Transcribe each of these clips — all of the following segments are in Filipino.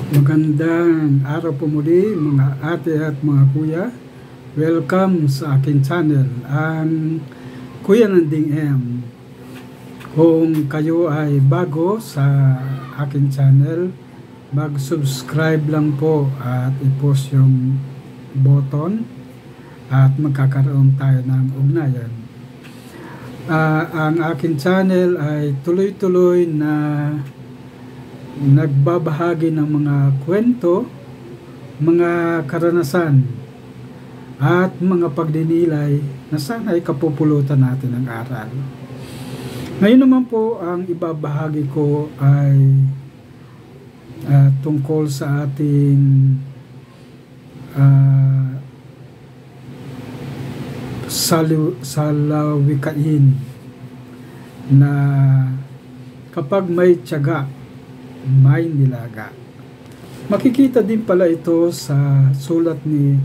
Magandang araw po muli mga ate at mga kuya. Welcome sa akin channel, ang Kuya Nanding M. Kung kayo ay bago sa akin channel, mag-subscribe lang po at i-post yung button at magkakaroon tayo ng ugnayan. Ang akin channel ay tuloy-tuloy na nagbabahagi ng mga kwento, mga karanasan at mga pagdinilay na sana ay kapupulutan natin ng aral. Ngayon naman po, ang ibabahagi ko ay tungkol sa ating salawikain na kapag may tiyaga, may nilaga. Makikita din pala ito sa sulat ni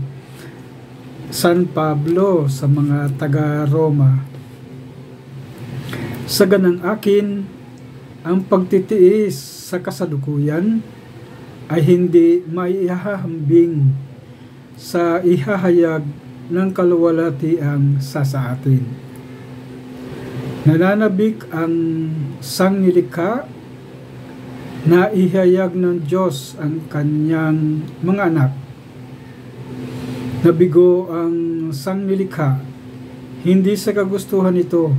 San Pablo sa mga taga-Roma. Sa ganang akin, ang pagtitiis sa kasalukuyan ay hindi maihahambing sa ihahayag ng kaluwalhatiang sa atin. Nananabik ang sangnilikha na ihayag ng Diyos ang kanyang mga anak. Nabigo ang sangnilikha, hindi sa kagustuhan ito,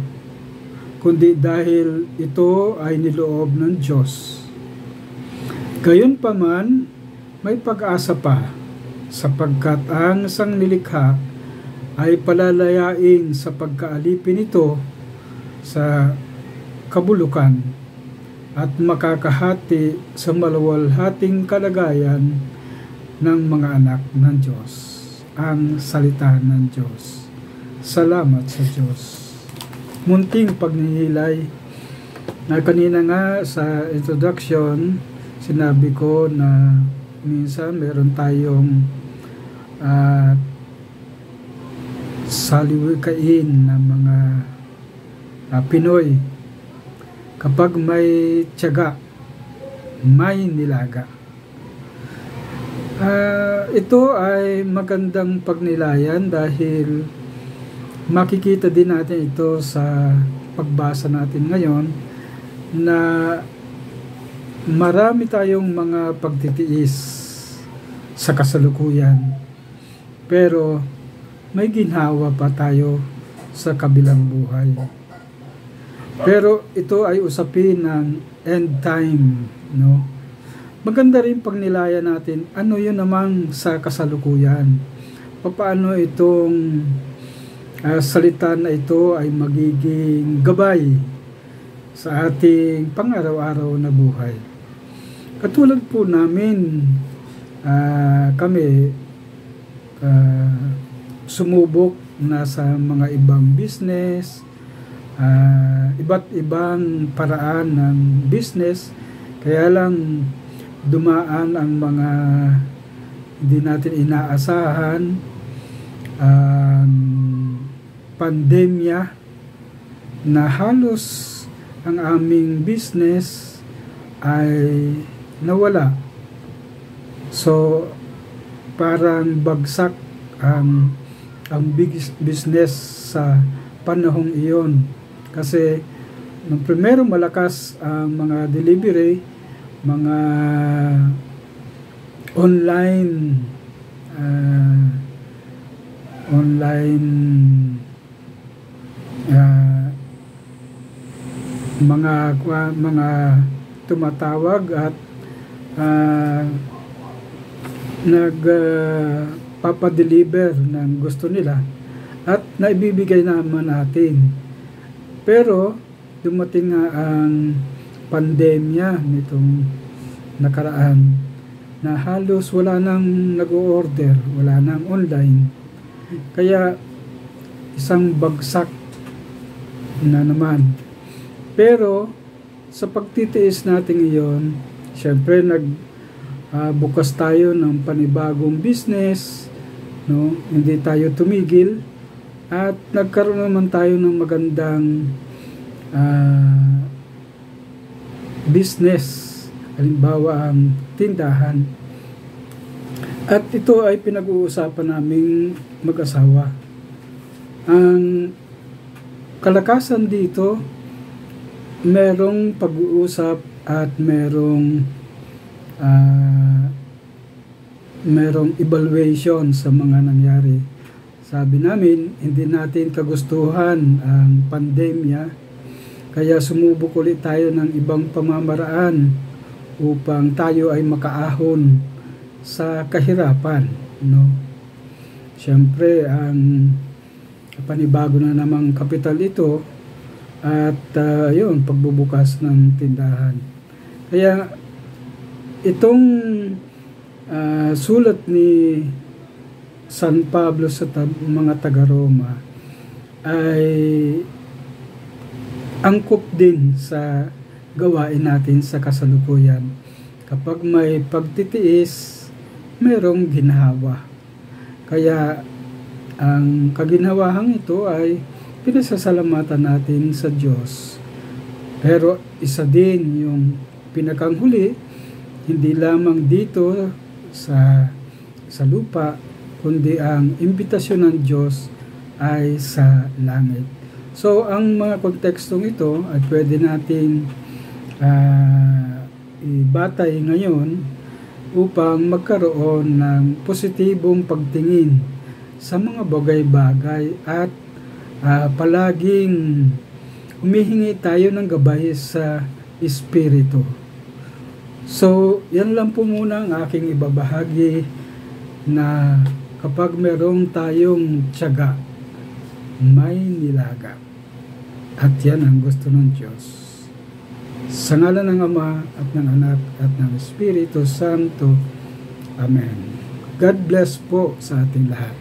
kundi dahil ito ay niloob ng Diyos. Gayunpaman, may pag-asa pa, sapagkat ang sangnilikha ay palalayain sa pagkaalipin nito sa kabulukan at makakahati sa maluwalhating kalagayan ng mga anak ng Diyos. Ang salita ng Diyos. Salamat sa Diyos. Munting pagninilay na kanina nga sa introduction, sinabi ko na minsan meron tayong salawikain ng mga Pinoy. Kapag may tiyaga, may nilaga. Ito ay magandang pagnilayan dahil makikita din natin ito sa pagbasa natin ngayon na marami tayong mga pagtitiis sa kasalukuyan. Pero may ginhawa pa tayo sa kabilang buhay. Pero ito ay usapin ng end time, no? Maganda rin pagnilayan natin ano yun namang sa kasalukuyan. Paano itong salita na ito ay magiging gabay sa ating pang-araw-araw na buhay. Katulad po namin, kami sumubok na sa mga ibang business, iba't ibang paraan ng business, kaya lang dumaan ang mga hindi natin inaasahan, pandemya na halos ang aming business ay nawala. So parang bagsak ang business sa panahong iyon. Kasi nung primero malakas ang mga delivery, mga online mga tumatawag at nagpapadeliver ng gusto nila at naibibigay naman natin. Pero dumating nga ang pandemya nitong nakaraan na halos wala nang nag-o-order, wala nang online. Kaya isang bagsak na naman. Pero sa pagtitiis natin iyon, syempre bukas tayo ng panibagong business, no? Hindi tayo tumigil at nagkaroon naman tayo ng magandang business halimbawa ang tindahan. At ito ay pinag-uusapan naming mag-asawa. Ang kalakasan dito, merong pag-uusap at merong evaluation sa mga nangyari. Sabi namin, hindi natin kagustuhan ang pandemya, kaya sumubok ulit tayo ng ibang pamamaraan upang tayo ay makaahon sa kahirapan, no? Siyempre, ang panibago na namang kapital ito at yun, pagbubukas ng tindahan. Kaya itong sulat ni San Pablo sa mga taga-Roma ay angkop din sa gawain natin sa kasalukuyan. Kapag may pagtitiis, merong ginhawa. Kaya ang kaginhawahang ito ay pinasasalamatan natin sa Diyos. Pero isa din yung pinakanghuli, hindi lamang dito sa lupa, kundi ang imbitasyon ng Diyos ay sa langit. So, ang mga kontekstong ito ay pwede nating ibatay ngayon upang magkaroon ng positibong pagtingin sa mga bagay-bagay at palaging humihingi tayo ng gabay sa Espiritu. So, yan lang po muna ang aking ibabahagi, na kapag merong tayong tiyaga, may nilaga. At yan ang gusto ng Diyos. Sa ngalan ng Ama at ng Anak at ng Espiritu Santo. Amen. God bless po sa ating lahat.